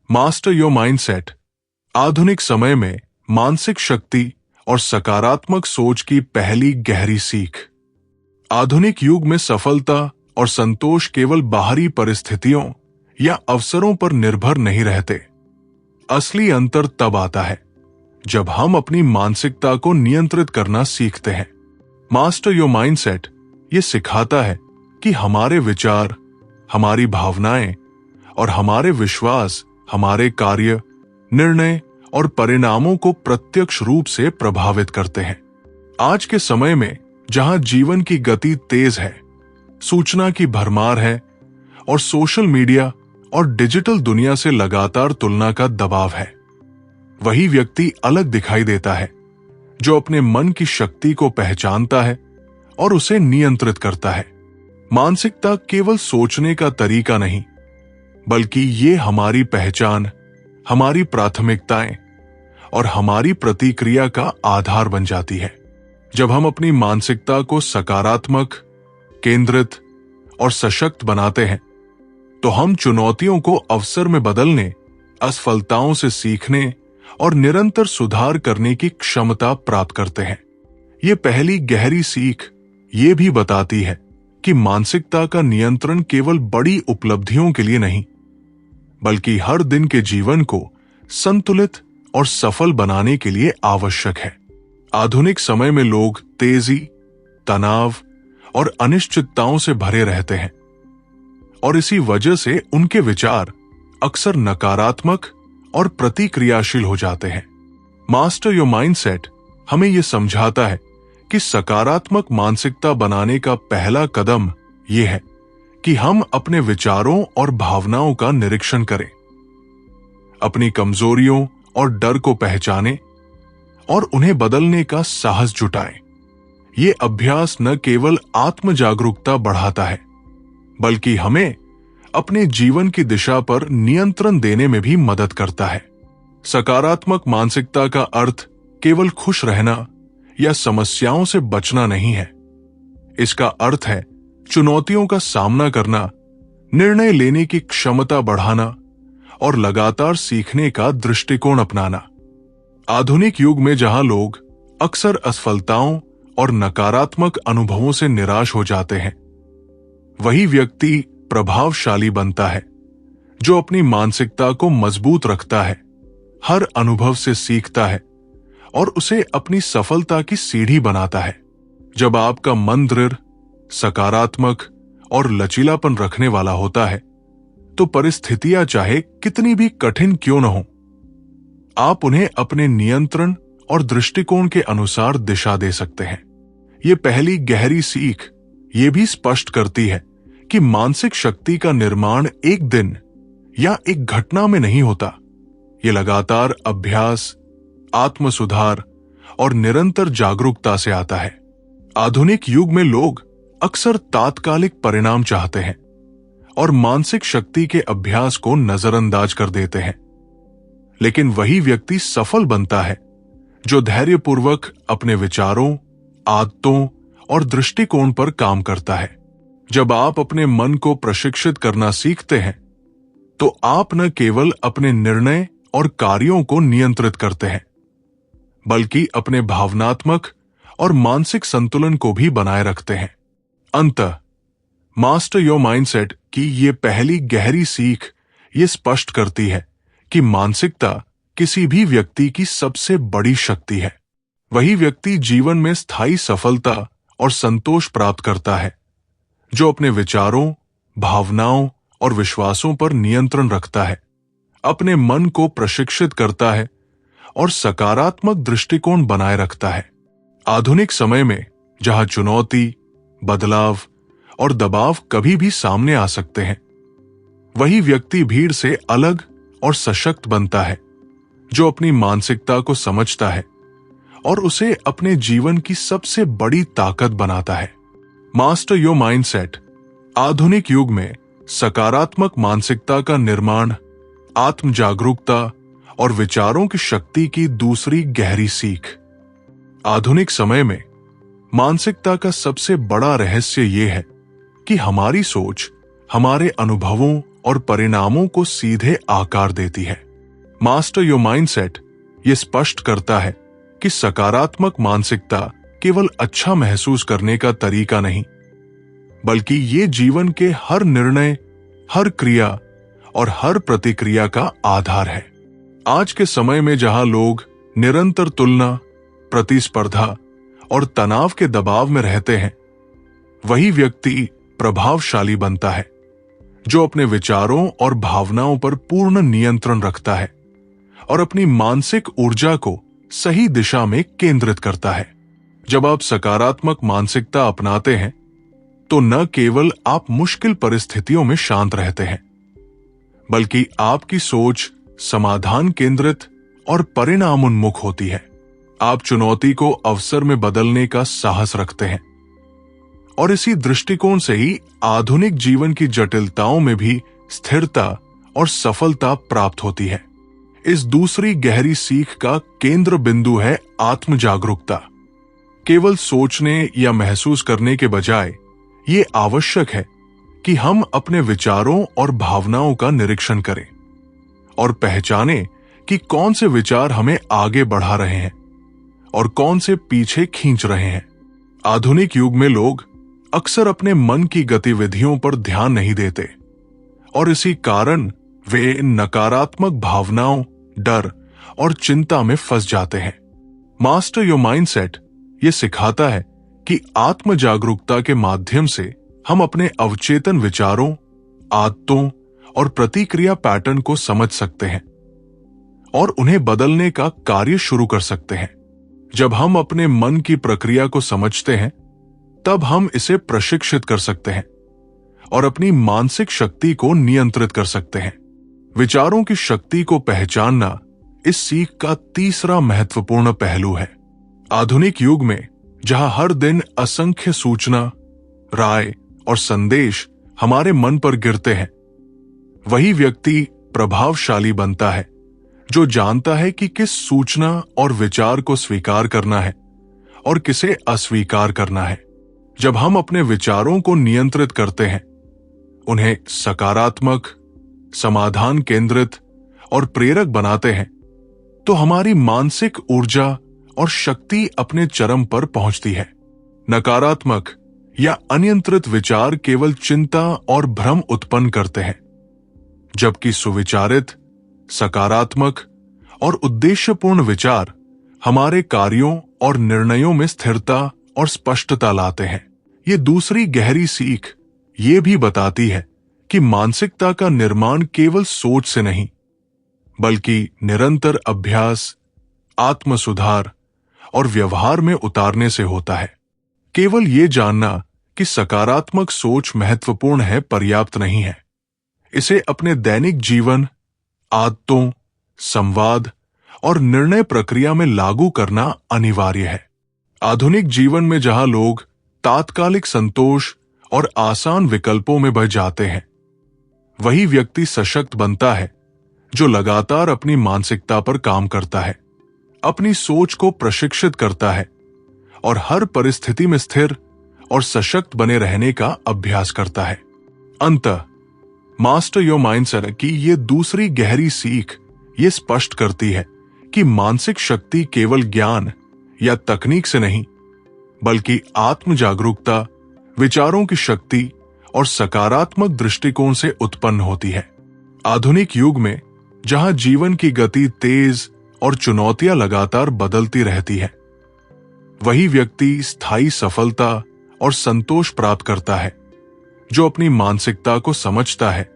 Master your mindset आधुनिक समय में मानसिक शक्ति और सकारात्मक सोच की पहली गहरी सीख। आधुनिक युग में सफलता और संतोष केवल बाहरी परिस्थितियों या अवसरों पर निर्भर नहीं रहते। असली अंतर तब आता है जब हम अपनी मानसिकता को नियंत्रित करना सीखते हैं। मास्टर योर माइंडसेट ये सिखाता है कि हमारे विचार, हमारी भावनाएं और हमारे विश्वास हमारे कार्य, निर्णय और परिणामों को प्रत्यक्ष रूप से प्रभावित करते हैं। आज के समय में जहां जीवन की गति तेज है, सूचना की भरमार है और सोशल मीडिया और डिजिटल दुनिया से लगातार तुलना का दबाव है, वही व्यक्ति अलग दिखाई देता है जो अपने मन की शक्ति को पहचानता है और उसे नियंत्रित करता है। मानसिकता केवल सोचने का तरीका नहीं, बल्कि ये हमारी पहचान, हमारी प्राथमिकताएं और हमारी प्रतिक्रिया का आधार बन जाती है। जब हम अपनी मानसिकता को सकारात्मक, केंद्रित और सशक्त बनाते हैं, तो हम चुनौतियों को अवसर में बदलने, असफलताओं से सीखने और निरंतर सुधार करने की क्षमता प्राप्त करते हैं। ये पहली गहरी सीख ये भी बताती है कि मानसिकता का नियंत्रण केवल बड़ी उपलब्धियों के लिए नहीं, बल्कि हर दिन के जीवन को संतुलित और सफल बनाने के लिए आवश्यक है। आधुनिक समय में लोग तेजी, तनाव और अनिश्चितताओं से भरे रहते हैं और इसी वजह से उनके विचार अक्सर नकारात्मक और प्रतिक्रियाशील हो जाते हैं। मास्टर योर माइंडसेट हमें यह समझाता है कि सकारात्मक मानसिकता बनाने का पहला कदम यह है कि हम अपने विचारों और भावनाओं का निरीक्षण करें, अपनी कमजोरियों और डर को पहचानें और उन्हें बदलने का साहस जुटाएं। ये अभ्यास न केवल आत्म जागरूकता बढ़ाता है, बल्कि हमें अपने जीवन की दिशा पर नियंत्रण देने में भी मदद करता है। सकारात्मक मानसिकता का अर्थ केवल खुश रहना या समस्याओं से बचना नहीं है। इसका अर्थ है चुनौतियों का सामना करना, निर्णय लेने की क्षमता बढ़ाना और लगातार सीखने का दृष्टिकोण अपनाना। आधुनिक युग में जहां लोग अक्सर असफलताओं और नकारात्मक अनुभवों से निराश हो जाते हैं, वही व्यक्ति प्रभावशाली बनता है जो अपनी मानसिकता को मजबूत रखता है, हर अनुभव से सीखता है और उसे अपनी सफलता की सीढ़ी बनाता है। जब आपका मन दृढ़, सकारात्मक और लचीलापन रखने वाला होता है, तो परिस्थितियां चाहे कितनी भी कठिन क्यों न हो, आप उन्हें अपने नियंत्रण और दृष्टिकोण के अनुसार दिशा दे सकते हैं। ये पहली गहरी सीख ये भी स्पष्ट करती है कि मानसिक शक्ति का निर्माण एक दिन या एक घटना में नहीं होता। ये लगातार अभ्यास, आत्म सुधार और निरंतर जागरूकता से आता है। आधुनिक युग में लोग अक्सर तात्कालिक परिणाम चाहते हैं और मानसिक शक्ति के अभ्यास को नजरअंदाज कर देते हैं, लेकिन वही व्यक्ति सफल बनता है जो धैर्यपूर्वक अपने विचारों, आदतों और दृष्टिकोण पर काम करता है। जब आप अपने मन को प्रशिक्षित करना सीखते हैं, तो आप न केवल अपने निर्णय और कार्यों को नियंत्रित करते हैं, बल्कि अपने भावनात्मक और मानसिक संतुलन को भी बनाए रखते हैं। अंततः मास्टर योर माइंडसेट की ये पहली गहरी सीख ये स्पष्ट करती है कि मानसिकता किसी भी व्यक्ति की सबसे बड़ी शक्ति है। वही व्यक्ति जीवन में स्थायी सफलता और संतोष प्राप्त करता है जो अपने विचारों, भावनाओं और विश्वासों पर नियंत्रण रखता है, अपने मन को प्रशिक्षित करता है और सकारात्मक दृष्टिकोण बनाए रखता है। आधुनिक समय में जहां चुनौती, बदलाव और दबाव कभी भी सामने आ सकते हैं, वही व्यक्ति भीड़ से अलग और सशक्त बनता है जो अपनी मानसिकता को समझता है और उसे अपने जीवन की सबसे बड़ी ताकत बनाता है। मास्टर योर माइंडसेट आधुनिक युग में सकारात्मक मानसिकता का निर्माण, आत्म जागरूकता और विचारों की शक्ति की दूसरी गहरी सीख। आधुनिक समय में मानसिकता का सबसे बड़ा रहस्य यह है कि हमारी सोच हमारे अनुभवों और परिणामों को सीधे आकार देती है। मास्टर योर माइंडसेट ये स्पष्ट करता है कि सकारात्मक मानसिकता केवल अच्छा महसूस करने का तरीका नहीं, बल्कि ये जीवन के हर निर्णय, हर क्रिया और हर प्रतिक्रिया का आधार है। आज के समय में जहां लोग निरंतर तुलना, प्रतिस्पर्धा और तनाव के दबाव में रहते हैं, वही व्यक्ति प्रभावशाली बनता है जो अपने विचारों और भावनाओं पर पूर्ण नियंत्रण रखता है और अपनी मानसिक ऊर्जा को सही दिशा में केंद्रित करता है। जब आप सकारात्मक मानसिकता अपनाते हैं तो न केवल आप मुश्किल परिस्थितियों में शांत रहते हैं, बल्कि आपकी सोच समाधान केंद्रित और परिणामोन्मुख होती है। आप चुनौती को अवसर में बदलने का साहस रखते हैं और इसी दृष्टिकोण से ही आधुनिक जीवन की जटिलताओं में भी स्थिरता और सफलता प्राप्त होती है। इस दूसरी गहरी सीख का केंद्र बिंदु है आत्म जागरूकता। केवल सोचने या महसूस करने के बजाय ये आवश्यक है कि हम अपने विचारों और भावनाओं का निरीक्षण करें और पहचानें कि कौन से विचार हमें आगे बढ़ा रहे हैं और कौन से पीछे खींच रहे हैं। आधुनिक युग में लोग अक्सर अपने मन की गतिविधियों पर ध्यान नहीं देते और इसी कारण वे नकारात्मक भावनाओं, डर और चिंता में फंस जाते हैं। मास्टर योर माइंडसेट ये सिखाता है कि आत्म जागरूकता के माध्यम से हम अपने अवचेतन विचारों, आदतों और प्रतिक्रिया पैटर्न को समझ सकते हैं और उन्हें बदलने का कार्य शुरू कर सकते हैं। जब हम अपने मन की प्रक्रिया को समझते हैं, तब हम इसे प्रशिक्षित कर सकते हैं और अपनी मानसिक शक्ति को नियंत्रित कर सकते हैं। विचारों की शक्ति को पहचानना इस सीख का तीसरा महत्वपूर्ण पहलू है। आधुनिक युग में जहां हर दिन असंख्य सूचना, राय और संदेश हमारे मन पर गिरते हैं, वही व्यक्ति प्रभावशाली बनता है जो जानता है कि किस सूचना और विचार को स्वीकार करना है और किसे अस्वीकार करना है। जब हम अपने विचारों को नियंत्रित करते हैं, उन्हें सकारात्मक, समाधान केंद्रित और प्रेरक बनाते हैं, तो हमारी मानसिक ऊर्जा और शक्ति अपने चरम पर पहुंचती है। नकारात्मक या अनियंत्रित विचार केवल चिंता और भ्रम उत्पन्न करते हैं, जबकि सुविचारित, सकारात्मक और उद्देश्यपूर्ण विचार हमारे कार्यों और निर्णयों में स्थिरता और स्पष्टता लाते हैं। ये दूसरी गहरी सीख ये भी बताती है कि मानसिकता का निर्माण केवल सोच से नहीं, बल्कि निरंतर अभ्यास, आत्म सुधार और व्यवहार में उतारने से होता है। केवल ये जानना कि सकारात्मक सोच महत्वपूर्ण है पर्याप्त नहीं है। इसे अपने दैनिक जीवन, आदतों, संवाद और निर्णय प्रक्रिया में लागू करना अनिवार्य है। आधुनिक जीवन में जहां लोग तात्कालिक संतोष और आसान विकल्पों में बह जाते हैं, वही व्यक्ति सशक्त बनता है जो लगातार अपनी मानसिकता पर काम करता है, अपनी सोच को प्रशिक्षित करता है और हर परिस्थिति में स्थिर और सशक्त बने रहने का अभ्यास करता है। अंततः मास्टर योर माइंडसेट की ये दूसरी गहरी सीख ये स्पष्ट करती है कि मानसिक शक्ति केवल ज्ञान या तकनीक से नहीं, बल्कि आत्म जागरूकता, विचारों की शक्ति और सकारात्मक दृष्टिकोण से उत्पन्न होती है। आधुनिक युग में जहां जीवन की गति तेज और चुनौतियां लगातार बदलती रहती है, वही व्यक्ति स्थायी सफलता और संतोष प्राप्त करता है जो अपनी मानसिकता को समझता है,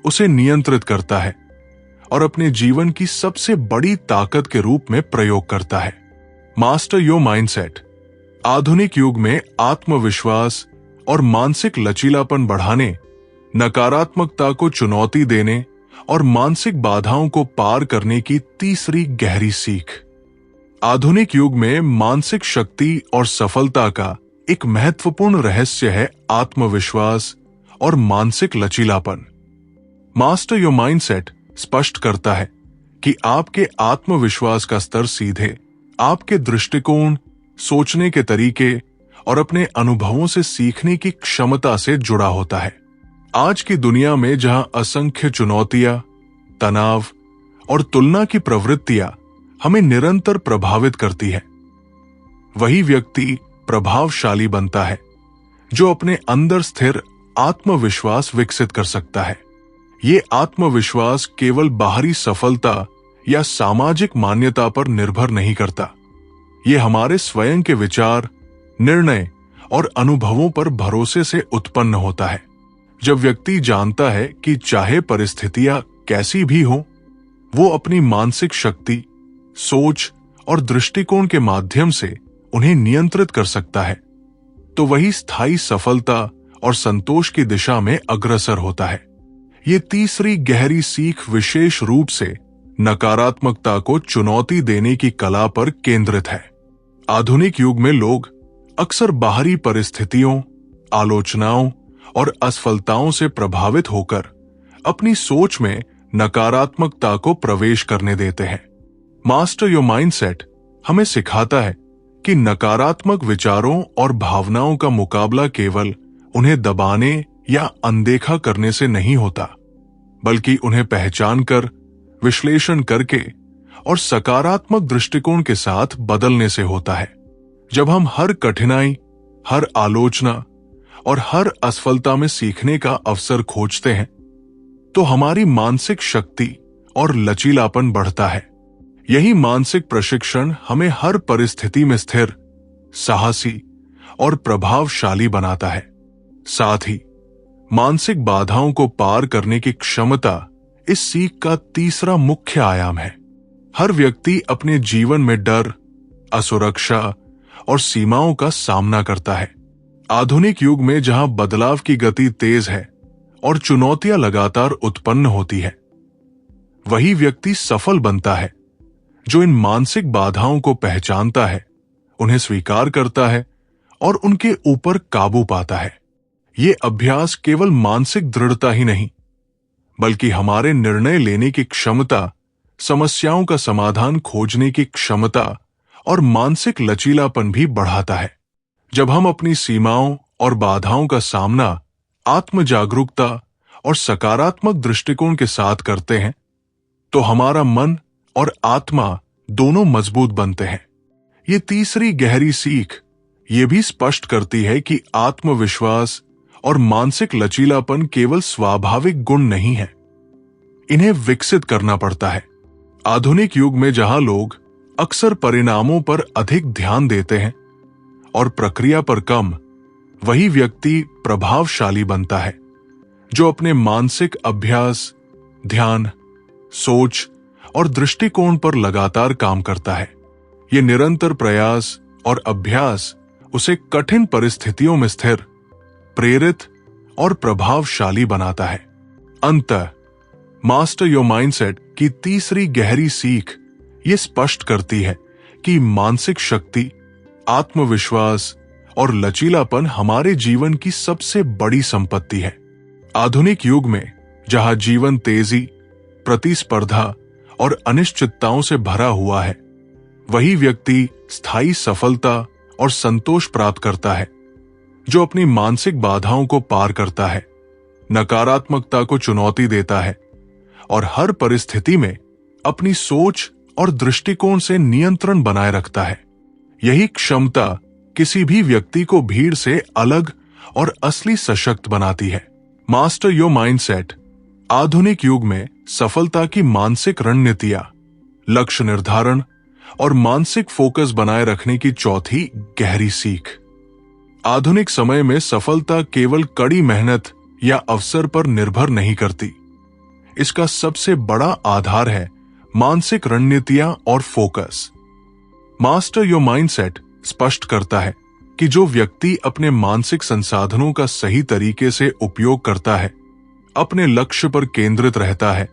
उसे नियंत्रित करता है और अपने जीवन की सबसे बड़ी ताकत के रूप में प्रयोग करता है। मास्टर योर माइंडसेट आधुनिक युग में आत्मविश्वास और मानसिक लचीलापन बढ़ाने, नकारात्मकता को चुनौती देने और मानसिक बाधाओं को पार करने की तीसरी गहरी सीख। आधुनिक युग में मानसिक शक्ति और सफलता का एक महत्वपूर्ण रहस्य है आत्मविश्वास और मानसिक लचीलापन। मास्टर योर माइंडसेट स्पष्ट करता है कि आपके आत्मविश्वास का स्तर सीधे आपके दृष्टिकोण, सोचने के तरीके और अपने अनुभवों से सीखने की क्षमता से जुड़ा होता है। आज की दुनिया में जहां असंख्य चुनौतियां, तनाव और तुलना की प्रवृत्तियां हमें निरंतर प्रभावित करती है, वही व्यक्ति प्रभावशाली बनता है जो अपने अंदर स्थिर आत्मविश्वास विकसित कर सकता है। ये आत्मविश्वास केवल बाहरी सफलता या सामाजिक मान्यता पर निर्भर नहीं करता। ये हमारे स्वयं के विचार, निर्णय और अनुभवों पर भरोसे से उत्पन्न होता है। जब व्यक्ति जानता है कि चाहे परिस्थितियां कैसी भी हों, वो अपनी मानसिक शक्ति, सोच और दृष्टिकोण के माध्यम से उन्हें नियंत्रित कर सकता है, तो वही स्थायी सफलता और संतोष की दिशा में अग्रसर होता है। ये तीसरी गहरी सीख विशेष रूप से नकारात्मकता को चुनौती देने की कला पर केंद्रित है। आधुनिक युग में लोग अक्सर बाहरी परिस्थितियों, आलोचनाओं और असफलताओं से प्रभावित होकर अपनी सोच में नकारात्मकता को प्रवेश करने देते हैं। मास्टर योर माइंडसेट हमें सिखाता है कि नकारात्मक विचारों और भावनाओं का मुकाबला केवल उन्हें दबाने या अनदेखा करने से नहीं होता, बल्कि उन्हें पहचान कर, विश्लेषण करके और सकारात्मक दृष्टिकोण के साथ बदलने से होता है। जब हम हर कठिनाई, हर आलोचना और हर असफलता में सीखने का अवसर खोजते हैं, तो हमारी मानसिक शक्ति और लचीलापन बढ़ता है। यही मानसिक प्रशिक्षण हमें हर परिस्थिति में स्थिर, साहसी और प्रभावशाली बनाता है। साथ ही मानसिक बाधाओं को पार करने की क्षमता इस सीख का तीसरा मुख्य आयाम है। हर व्यक्ति अपने जीवन में डर, असुरक्षा और सीमाओं का सामना करता है। आधुनिक युग में जहां बदलाव की गति तेज है और चुनौतियां लगातार उत्पन्न होती है, वही व्यक्ति सफल बनता है जो इन मानसिक बाधाओं को पहचानता है, उन्हें स्वीकार करता है और उनके ऊपर काबू पाता है। ये अभ्यास केवल मानसिक दृढ़ता ही नहीं, बल्कि हमारे निर्णय लेने की क्षमता, समस्याओं का समाधान खोजने की क्षमता और मानसिक लचीलापन भी बढ़ाता है। जब हम अपनी सीमाओं और बाधाओं का सामना आत्म जागरूकता और सकारात्मक दृष्टिकोण के साथ करते हैं, तो हमारा मन और आत्मा दोनों मजबूत बनते हैं। ये तीसरी गहरी सीख ये भी स्पष्ट करती है कि आत्मविश्वास और मानसिक लचीलापन केवल स्वाभाविक गुण नहीं है, इन्हें विकसित करना पड़ता है। आधुनिक युग में जहां लोग अक्सर परिणामों पर अधिक ध्यान देते हैं और प्रक्रिया पर कम, वही व्यक्ति प्रभावशाली बनता है जो अपने मानसिक अभ्यास, ध्यान, सोच और दृष्टिकोण पर लगातार काम करता है। ये निरंतर प्रयास और अभ्यास उसे कठिन परिस्थितियों में स्थिर, प्रेरित और प्रभावशाली बनाता है। अंततः मास्टर योर माइंडसेट की तीसरी गहरी सीख ये स्पष्ट करती है कि मानसिक शक्ति, आत्मविश्वास और लचीलापन हमारे जीवन की सबसे बड़ी संपत्ति है। आधुनिक युग में जहां जीवन तेजी, प्रतिस्पर्धा और अनिश्चितताओं से भरा हुआ है, वही व्यक्ति स्थायी सफलता और संतोष प्राप्त करता है जो अपनी मानसिक बाधाओं को पार करता है, नकारात्मकता को चुनौती देता है और हर परिस्थिति में अपनी सोच और दृष्टिकोण से नियंत्रण बनाए रखता है। यही क्षमता किसी भी व्यक्ति को भीड़ से अलग और असली सशक्त बनाती है। मास्टर योर माइंडसेट आधुनिक युग में सफलता की मानसिक रणनीतियां, लक्ष्य निर्धारण और मानसिक फोकस बनाए रखने की चौथी गहरी सीख। आधुनिक समय में सफलता केवल कड़ी मेहनत या अवसर पर निर्भर नहीं करती। इसका सबसे बड़ा आधार है मानसिक रणनीतियां और फोकस। मास्टर योर माइंडसेट स्पष्ट करता है कि जो व्यक्ति अपने मानसिक संसाधनों का सही तरीके से उपयोग करता है, अपने लक्ष्य पर केंद्रित रहता है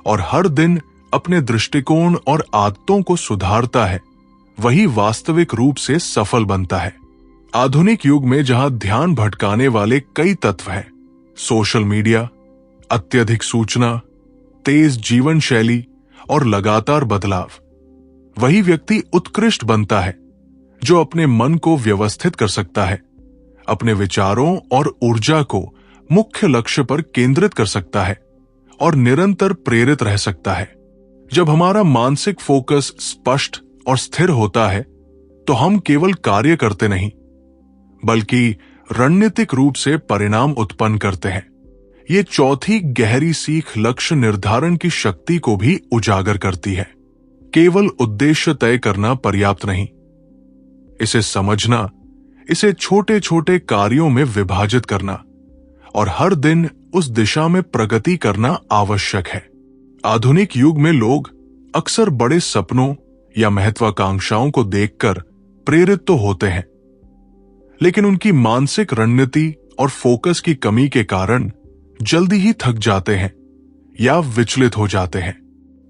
और हर दिन अपने दृष्टिकोण और आदतों को सुधारता है, वही वास्तविक रूप से सफल बनता है। आधुनिक युग में जहां ध्यान भटकाने वाले कई तत्व हैं, सोशल मीडिया, अत्यधिक सूचना, तेज जीवन शैली और लगातार बदलाव, वही व्यक्ति उत्कृष्ट बनता है जो अपने मन को व्यवस्थित कर सकता है, अपने विचारों और ऊर्जा को मुख्य लक्ष्य पर केंद्रित कर सकता है और निरंतर प्रेरित रह सकता है। जब हमारा मानसिक फोकस स्पष्ट और स्थिर होता है तो हम केवल कार्य करते नहीं बल्कि रणनीतिक रूप से परिणाम उत्पन्न करते हैं। ये चौथी गहरी सीख लक्ष्य निर्धारण की शक्ति को भी उजागर करती है। केवल उद्देश्य तय करना पर्याप्त नहीं, इसे समझना, इसे छोटे छोटे कार्यों में विभाजित करना और हर दिन उस दिशा में प्रगति करना आवश्यक है। आधुनिक युग में लोग अक्सर बड़े सपनों या महत्वाकांक्षाओं को देखकर प्रेरित तो होते हैं, लेकिन उनकी मानसिक रणनीति और फोकस की कमी के कारण जल्दी ही थक जाते हैं या विचलित हो जाते हैं।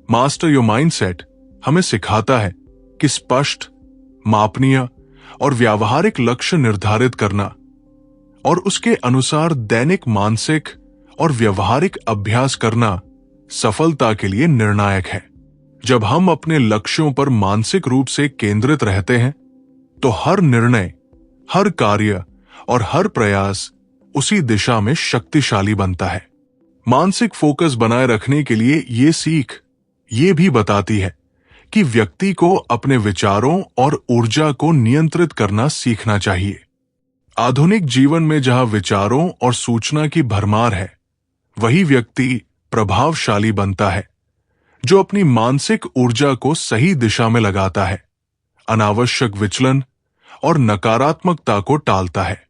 मास्टर योर माइंडसेट हमें सिखाता है कि स्पष्ट, मापनीय और व्यावहारिक लक्ष्य निर्धारित करना और उसके अनुसार दैनिक मानसिक और व्यवहारिक अभ्यास करना सफलता के लिए निर्णायक है। जब हम अपने लक्ष्यों पर मानसिक रूप से केंद्रित रहते हैं तो हर निर्णय, हर कार्य और हर प्रयास उसी दिशा में शक्तिशाली बनता है। मानसिक फोकस बनाए रखने के लिए ये सीख ये भी बताती है कि व्यक्ति को अपने विचारों और ऊर्जा को नियंत्रित करना सीखना चाहिए। आधुनिक जीवन में जहां विचारों और सूचना की भरमार है, वही व्यक्ति प्रभावशाली बनता है जो अपनी मानसिक ऊर्जा को सही दिशा में लगाता है, अनावश्यक विचलन और नकारात्मकता को टालता है।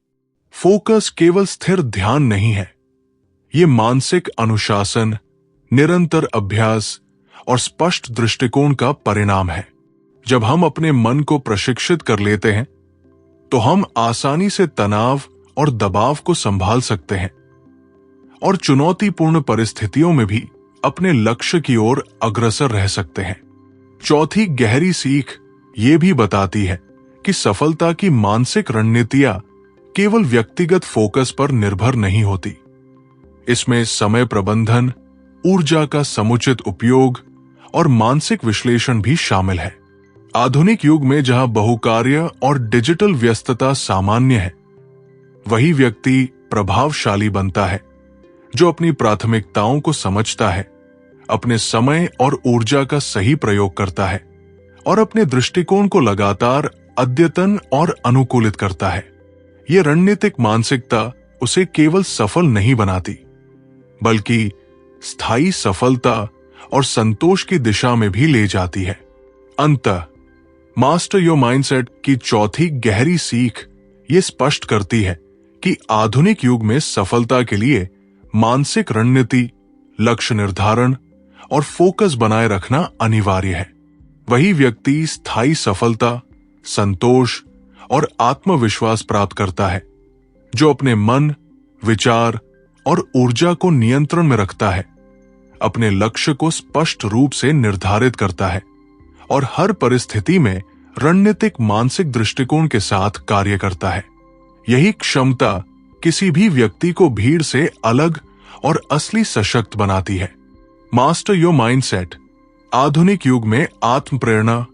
फोकस केवल स्थिर ध्यान नहीं है, ये मानसिक अनुशासन, निरंतर अभ्यास और स्पष्ट दृष्टिकोण का परिणाम है। जब हम अपने मन को प्रशिक्षित कर लेते हैं तो हम आसानी से तनाव और दबाव को संभाल सकते हैं और चुनौतीपूर्ण परिस्थितियों में भी अपने लक्ष्य की ओर अग्रसर रह सकते हैं। चौथी गहरी सीख ये भी बताती है कि सफलता की मानसिक रणनीतियां केवल व्यक्तिगत फोकस पर निर्भर नहीं होती। इसमें समय प्रबंधन, ऊर्जा का समुचित उपयोग और मानसिक विश्लेषण भी शामिल है। आधुनिक युग में जहां बहुकार्य और डिजिटल व्यस्तता सामान्य है, वही व्यक्ति प्रभावशाली बनता है जो अपनी प्राथमिकताओं को समझता है, अपने समय और ऊर्जा का सही प्रयोग करता है और अपने दृष्टिकोण को लगातार अद्यतन और अनुकूलित करता है। यह रणनीतिक मानसिकता उसे केवल सफल नहीं बनाती, बल्कि स्थायी सफलता और संतोष की दिशा में भी ले जाती है। अंततः मास्टर योर माइंडसेट की चौथी गहरी सीख ये स्पष्ट करती है कि आधुनिक युग में सफलता के लिए मानसिक रणनीति, लक्ष्य निर्धारण और फोकस बनाए रखना अनिवार्य है। वही व्यक्ति स्थायी सफलता, संतोष और आत्मविश्वास प्राप्त करता है जो अपने मन, विचार और ऊर्जा को नियंत्रण में रखता है, अपने लक्ष्य को स्पष्ट रूप से निर्धारित करता है और हर परिस्थिति में रणनीतिक मानसिक दृष्टिकोण के साथ कार्य करता है। यही क्षमता किसी भी व्यक्ति को भीड़ से अलग और असली सशक्त बनाती है। मास्टर योर माइंडसेट आधुनिक युग में आत्म प्रेरणा,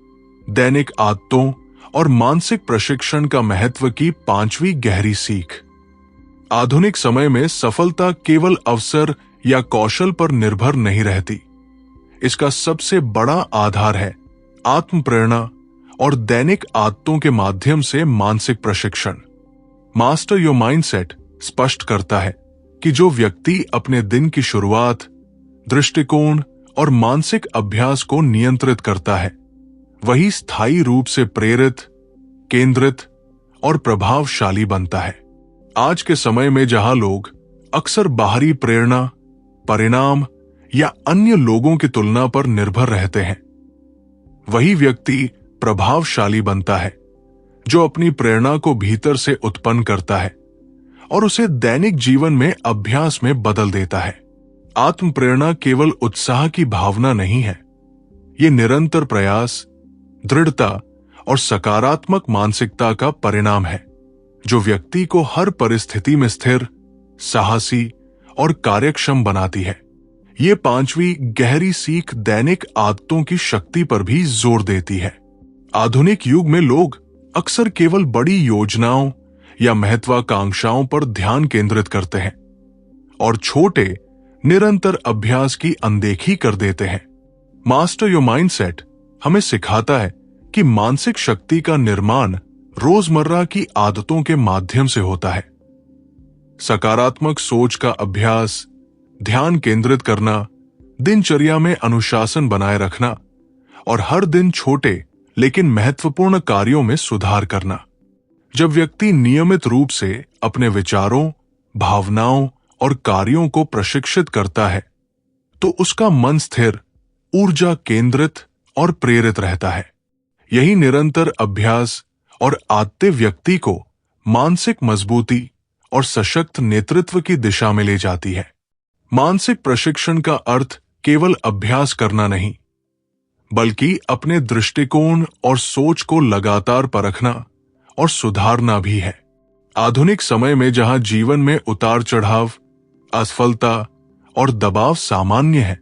दैनिक आदतों और मानसिक प्रशिक्षण का महत्व की पांचवी गहरी सीख। आधुनिक समय में सफलता केवल अवसर या कौशल पर निर्भर नहीं रहती। इसका सबसे बड़ा आधार है आत्म प्रेरणा और दैनिक आदतों के माध्यम से मानसिक प्रशिक्षण। मास्टर योर माइंडसेट स्पष्ट करता है कि जो व्यक्ति अपने दिन की शुरुआत, दृष्टिकोण और मानसिक अभ्यास को नियंत्रित करता है, वही स्थायी रूप से प्रेरित, केंद्रित और प्रभावशाली बनता है। आज के समय में जहां लोग अक्सर बाहरी प्रेरणा, परिणाम या अन्य लोगों की तुलना पर निर्भर रहते हैं, वही व्यक्ति प्रभावशाली बनता है जो अपनी प्रेरणा को भीतर से उत्पन्न करता है और उसे दैनिक जीवन में अभ्यास में बदल देता है। आत्म प्रेरणा केवल उत्साह की भावना नहीं है, ये निरंतर प्रयास, दृढ़ता और सकारात्मक मानसिकता का परिणाम है जो व्यक्ति को हर परिस्थिति में स्थिर, साहसी और कार्यक्षम बनाती है। ये पांचवी गहरी सीख दैनिक आदतों की शक्ति पर भी जोर देती है। आधुनिक युग में लोग अक्सर केवल बड़ी योजनाओं या महत्वाकांक्षाओं पर ध्यान केंद्रित करते हैं, और छोटे निरंतर अभ्यास की अनदेखी कर देते हैं। मास्टर योर माइंडसेट हमें सिखाता है कि मानसिक शक्ति का निर्माण रोजमर्रा की आदतों के माध्यम से होता है। सकारात्मक सोच का अभ्यास, ध्यान केंद्रित करना, दिनचर्या में अनुशासन बनाए रखना और हर दिन छोटे लेकिन महत्वपूर्ण कार्यों में सुधार करना। जब व्यक्ति नियमित रूप से अपने विचारों, भावनाओं और कार्यों को प्रशिक्षित करता है तो उसका मन स्थिर, ऊर्जा केंद्रित और प्रेरित रहता है। यही निरंतर अभ्यास और आदतें व्यक्ति को मानसिक मजबूती और सशक्त नेतृत्व की दिशा में ले जाती है। मानसिक प्रशिक्षण का अर्थ केवल अभ्यास करना नहीं, बल्कि अपने दृष्टिकोण और सोच को लगातार परखना और सुधारना भी है। आधुनिक समय में जहां जीवन में उतार चढ़ाव, असफलता और दबाव सामान्य है,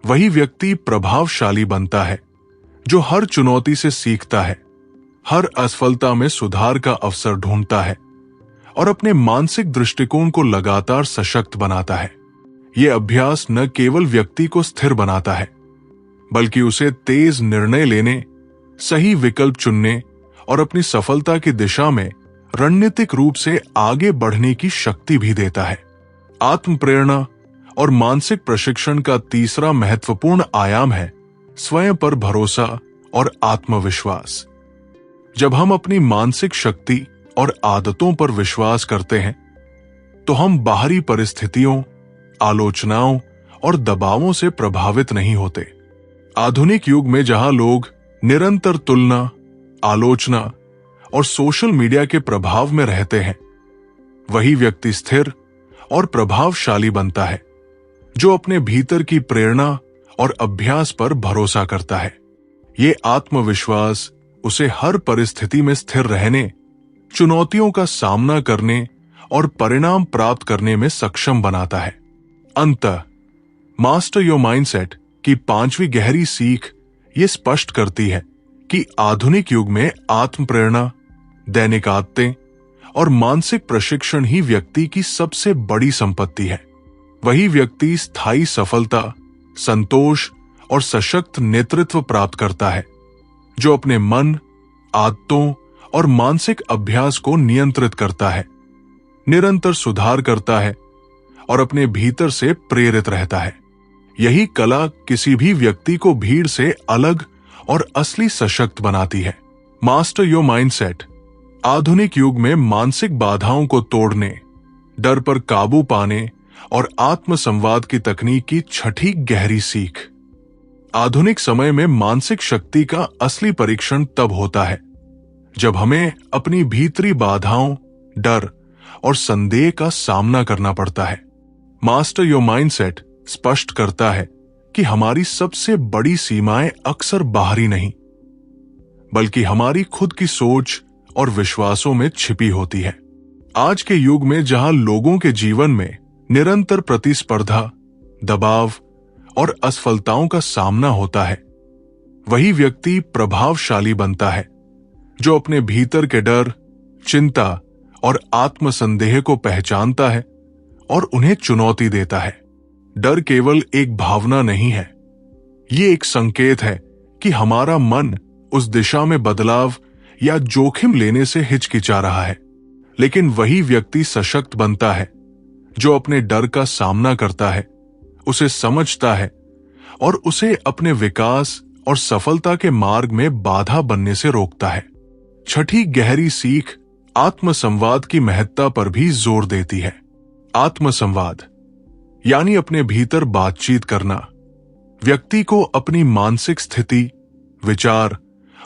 वही व्यक्ति प्रभावशाली बनता है जो हर चुनौती से सीखता है, हर असफलता में सुधार का अवसर ढूंढता है और अपने मानसिक दृष्टिकोण को लगातार सशक्त बनाता है। यह अभ्यास न केवल व्यक्ति को स्थिर बनाता है, बल्कि उसे तेज निर्णय लेने, सही विकल्प चुनने और अपनी सफलता की दिशा में रणनीतिक रूप से आगे बढ़ने की शक्ति भी देता है। आत्म प्रेरणा और मानसिक प्रशिक्षण का तीसरा महत्वपूर्ण आयाम है स्वयं पर भरोसा और आत्मविश्वास। जब हम अपनी मानसिक शक्ति और आदतों पर विश्वास करते हैं तो हम बाहरी परिस्थितियों, आलोचनाओं और दबावों से प्रभावित नहीं होते। आधुनिक युग में जहां लोग निरंतर तुलना, आलोचना और सोशल मीडिया के प्रभाव में रहते हैं, वही व्यक्ति स्थिर और प्रभावशाली बनता है जो अपने भीतर की प्रेरणा और अभ्यास पर भरोसा करता है। ये आत्मविश्वास उसे हर परिस्थिति में स्थिर रहने, चुनौतियों का सामना करने और परिणाम प्राप्त करने में सक्षम बनाता है। अंततः मास्टर योर माइंडसेट की पांचवी गहरी सीख ये स्पष्ट करती है कि आधुनिक युग में आत्म प्रेरणा, दैनिक आदतें और मानसिक प्रशिक्षण ही व्यक्ति की सबसे बड़ी संपत्ति है। वही व्यक्ति स्थायी सफलता, संतोष और सशक्त नेतृत्व प्राप्त करता है जो अपने मन, आदतों और मानसिक अभ्यास को नियंत्रित करता है, निरंतर सुधार करता है और अपने भीतर से प्रेरित रहता है। यही कला किसी भी व्यक्ति को भीड़ से अलग और असली सशक्त बनाती है। मास्टर योर माइंडसेट आधुनिक युग में मानसिक बाधाओं को तोड़ने, डर पर काबू पाने और आत्मसंवाद की तकनीक की छठी गहरी सीख। आधुनिक समय में मानसिक शक्ति का असली परीक्षण तब होता है जब हमें अपनी भीतरी बाधाओं, डर और संदेह का सामना करना पड़ता है। मास्टर योर माइंडसेट स्पष्ट करता है कि हमारी सबसे बड़ी सीमाएं अक्सर बाहरी नहीं, बल्कि हमारी खुद की सोच और विश्वासों में छिपी होती है। आज के युग में जहां लोगों के जीवन में निरंतर प्रतिस्पर्धा, दबाव और असफलताओं का सामना होता है, वही व्यक्ति प्रभावशाली बनता है जो अपने भीतर के डर, चिंता और आत्मसंदेह को पहचानता है और उन्हें चुनौती देता है। डर केवल एक भावना नहीं है, ये एक संकेत है कि हमारा मन उस दिशा में बदलाव या जोखिम लेने से हिचकिचा रहा है। लेकिन वही व्यक्ति सशक्त बनता है जो अपने डर का सामना करता है, उसे समझता है और उसे अपने विकास और सफलता के मार्ग में बाधा बनने से रोकता है। छठी गहरी सीख आत्मसंवाद की महत्ता पर भी जोर देती है। आत्मसंवाद यानी अपने भीतर बातचीत करना, व्यक्ति को अपनी मानसिक स्थिति, विचार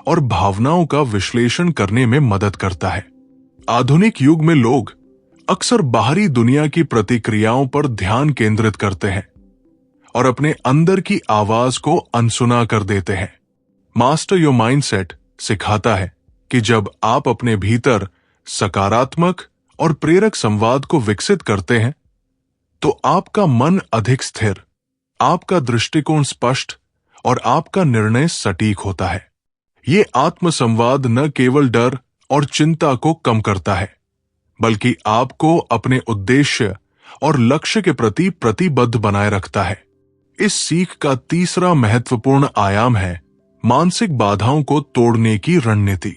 और भावनाओं का विश्लेषण करने में मदद करता है। आधुनिक युग में लोग अक्सर बाहरी दुनिया की प्रतिक्रियाओं पर ध्यान केंद्रित करते हैं और अपने अंदर की आवाज को अनसुना कर देते हैं। मास्टर योर माइंडसेट सिखाता है कि जब आप अपने भीतर सकारात्मक और प्रेरक संवाद को विकसित करते हैं तो आपका मन अधिक स्थिर, आपका दृष्टिकोण स्पष्ट और आपका निर्णय सटीक होता है। ये आत्मसंवाद न केवल डर और चिंता को कम करता है, बल्कि आपको अपने उद्देश्य और लक्ष्य के प्रति प्रतिबद्ध बनाए रखता है। इस सीख का तीसरा महत्वपूर्ण आयाम है मानसिक बाधाओं को तोड़ने की रणनीति।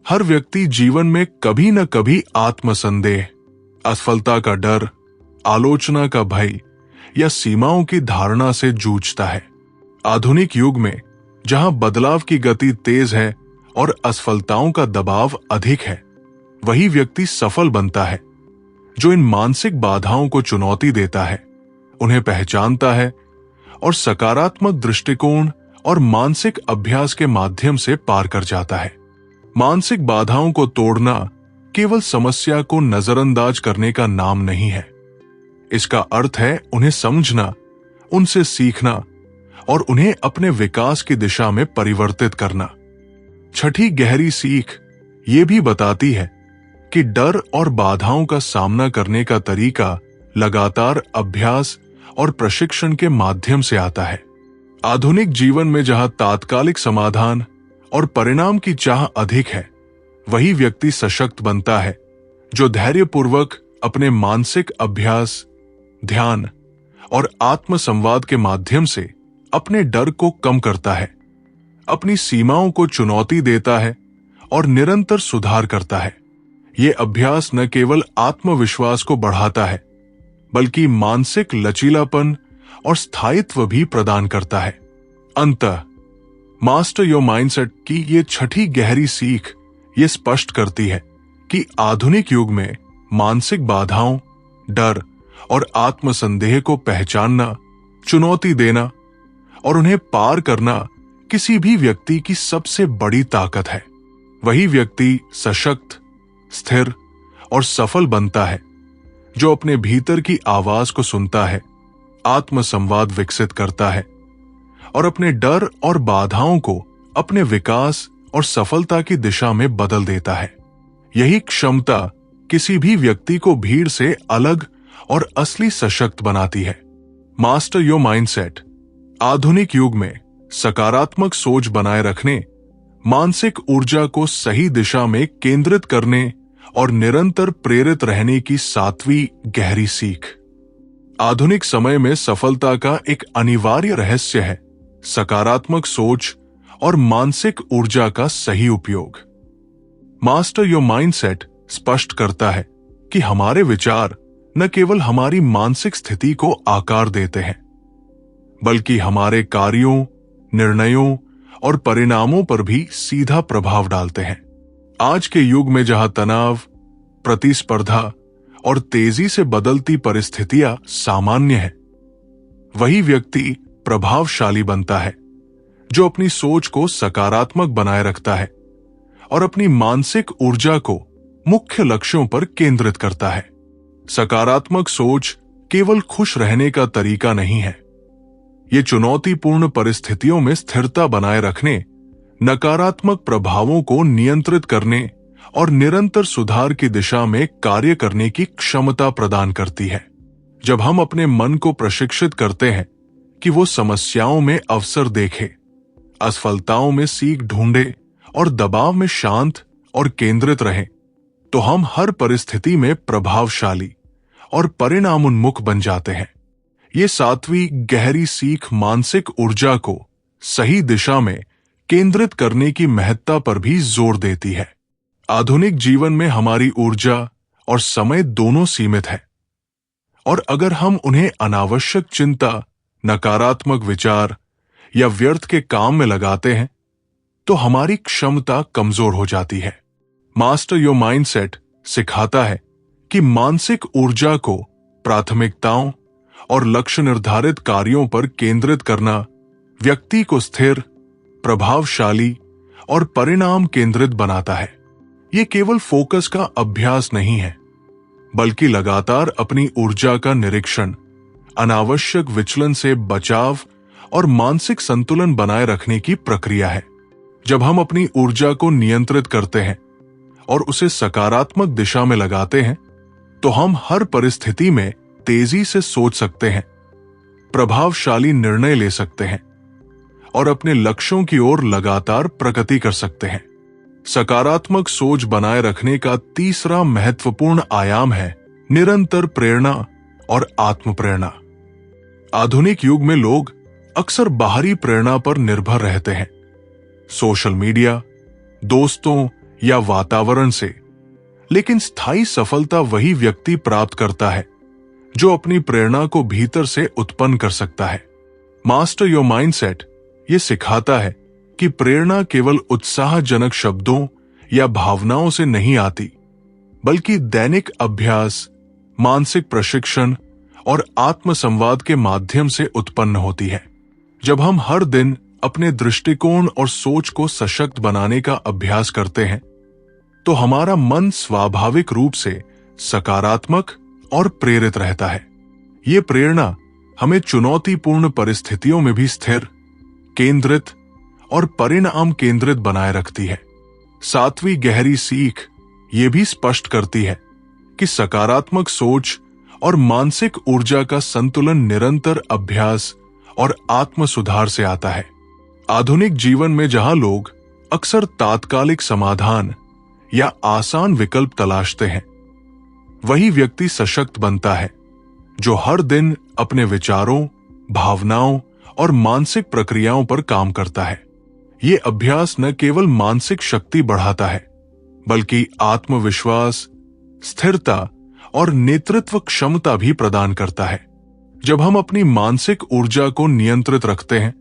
हर व्यक्ति जीवन में कभी न कभी आत्मसंदेह, असफलता का डर, आलोचना का भय या सीमाओं की धारणा से जूझता है। आधुनिक युग में जहां बदलाव की गति तेज है और असफलताओं का दबाव अधिक है, वही व्यक्ति सफल बनता है जो इन मानसिक बाधाओं को चुनौती देता है, उन्हें पहचानता है और सकारात्मक दृष्टिकोण और मानसिक अभ्यास के माध्यम से पार कर जाता है। मानसिक बाधाओं को तोड़ना केवल समस्या को नजरअंदाज करने का नाम नहीं है। इसका अर्थ है उन्हें समझना, उनसे सीखना और उन्हें अपने विकास की दिशा में परिवर्तित करना। छठी गहरी सीख ये भी बताती है कि डर और बाधाओं का सामना करने का तरीका लगातार अभ्यास और प्रशिक्षण के माध्यम से आता है। आधुनिक जीवन में जहां तात्कालिक समाधान और परिणाम की चाह अधिक है, वही व्यक्ति सशक्त बनता है जो धैर्यपूर्वक अपने मानसिक अभ्यास, ध्यान और आत्मसंवाद के माध्यम से अपने डर को कम करता है, अपनी सीमाओं को चुनौती देता है और निरंतर सुधार करता है। ये अभ्यास न केवल आत्मविश्वास को बढ़ाता है, बल्कि मानसिक लचीलापन और स्थायित्व भी प्रदान करता है। अंततः मास्टर योर माइंडसेट की ये छठी गहरी सीख ये स्पष्ट करती है कि आधुनिक युग में मानसिक बाधाओं, डर और आत्मसंदेह को पहचानना, चुनौती देना और उन्हें पार करना किसी भी व्यक्ति की सबसे बड़ी ताकत है। वही व्यक्ति सशक्त, स्थिर और सफल बनता है जो अपने भीतर की आवाज को सुनता है, आत्मसंवाद विकसित करता है और अपने डर और बाधाओं को अपने विकास और सफलता की दिशा में बदल देता है। यही क्षमता किसी भी व्यक्ति को भीड़ से अलग और असली सशक्त बनाती है। मास्टर योर माइंडसेट आधुनिक युग में सकारात्मक सोच बनाए रखने, मानसिक ऊर्जा को सही दिशा में केंद्रित करने और निरंतर प्रेरित रहने की सातवीं गहरी सीख। आधुनिक समय में सफलता का एक अनिवार्य रहस्य है सकारात्मक सोच और मानसिक ऊर्जा का सही उपयोग। मास्टर योर माइंडसेट स्पष्ट करता है कि हमारे विचार न केवल हमारी मानसिक स्थिति को आकार देते हैं, बल्कि हमारे कार्यों, निर्णयों और परिणामों पर भी सीधा प्रभाव डालते हैं। आज के युग में जहां तनाव, प्रतिस्पर्धा और तेजी से बदलती परिस्थितियां सामान्य है, वही व्यक्ति प्रभावशाली बनता है जो अपनी सोच को सकारात्मक बनाए रखता है और अपनी मानसिक ऊर्जा को मुख्य लक्ष्यों पर केंद्रित करता है। सकारात्मक सोच केवल खुश रहने का तरीका नहीं है, ये चुनौतीपूर्ण परिस्थितियों में स्थिरता बनाए रखने, नकारात्मक प्रभावों को नियंत्रित करने और निरंतर सुधार की दिशा में कार्य करने की क्षमता प्रदान करती है। जब हम अपने मन को प्रशिक्षित करते हैं कि वो समस्याओं में अवसर देखे, असफलताओं में सीख ढूंढे और दबाव में शांत और केंद्रित रहे, तो हम हर परिस्थिति में प्रभावशाली और परिणामोन्मुख बन जाते हैं। ये सातवीं गहरी सीख मानसिक ऊर्जा को सही दिशा में केंद्रित करने की महत्ता पर भी जोर देती है। आधुनिक जीवन में हमारी ऊर्जा और समय दोनों सीमित है, और अगर हम उन्हें अनावश्यक चिंता, नकारात्मक विचार या व्यर्थ के काम में लगाते हैं, तो हमारी क्षमता कमजोर हो जाती है। मास्टर योर माइंडसेट सिखाता है कि मानसिक ऊर्जा को प्राथमिकताओं और लक्ष्य निर्धारित कार्यों पर केंद्रित करना व्यक्ति को स्थिर, प्रभावशाली और परिणाम केंद्रित बनाता है। ये केवल फोकस का अभ्यास नहीं है, बल्कि लगातार अपनी ऊर्जा का निरीक्षण, अनावश्यक विचलन से बचाव और मानसिक संतुलन बनाए रखने की प्रक्रिया है। जब हम अपनी ऊर्जा को नियंत्रित करते हैं और उसे सकारात्मक दिशा में लगाते हैं, तो हम हर परिस्थिति में तेजी से सोच सकते हैं, प्रभावशाली निर्णय ले सकते हैं और अपने लक्ष्यों की ओर लगातार प्रगति कर सकते हैं। सकारात्मक सोच बनाए रखने का तीसरा महत्वपूर्ण आयाम है निरंतर प्रेरणा और आत्म प्रेरणा। आधुनिक युग में लोग अक्सर बाहरी प्रेरणा पर निर्भर रहते हैं, सोशल मीडिया, दोस्तों या वातावरण से। लेकिन स्थायी सफलता वही व्यक्ति प्राप्त करता है जो अपनी प्रेरणा को भीतर से उत्पन्न कर सकता है। मास्टर योर माइंडसेट ये सिखाता है कि प्रेरणा केवल उत्साहजनक शब्दों या भावनाओं से नहीं आती, बल्कि दैनिक अभ्यास, मानसिक प्रशिक्षण और आत्मसंवाद के माध्यम से उत्पन्न होती है। जब हम हर दिन अपने दृष्टिकोण और सोच को सशक्त बनाने का अभ्यास करते हैं, तो हमारा मन स्वाभाविक रूप से सकारात्मक और प्रेरित रहता है। ये प्रेरणा हमें चुनौतीपूर्ण परिस्थितियों में भी स्थिर, केंद्रित और परिणाम केंद्रित बनाए रखती है। सातवीं गहरी सीख ये भी स्पष्ट करती है कि सकारात्मक सोच और मानसिक ऊर्जा का संतुलन निरंतर अभ्यास और आत्म सुधार से आता है। आधुनिक जीवन में जहां लोग अक्सर तात्कालिक समाधान या आसान विकल्प तलाशते हैं, वही व्यक्ति सशक्त बनता है जो हर दिन अपने विचारों, भावनाओं और मानसिक प्रक्रियाओं पर काम करता है। ये अभ्यास न केवल मानसिक शक्ति बढ़ाता है, बल्कि आत्मविश्वास, स्थिरता और नेतृत्व क्षमता भी प्रदान करता है। जब हम अपनी मानसिक ऊर्जा को नियंत्रित रखते हैं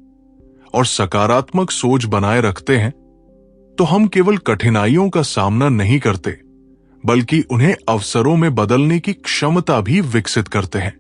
और सकारात्मक सोच बनाए रखते हैं, तो हम केवल कठिनाइयों का सामना नहीं करते, बल्कि उन्हें अवसरों में बदलने की क्षमता भी विकसित करते हैं।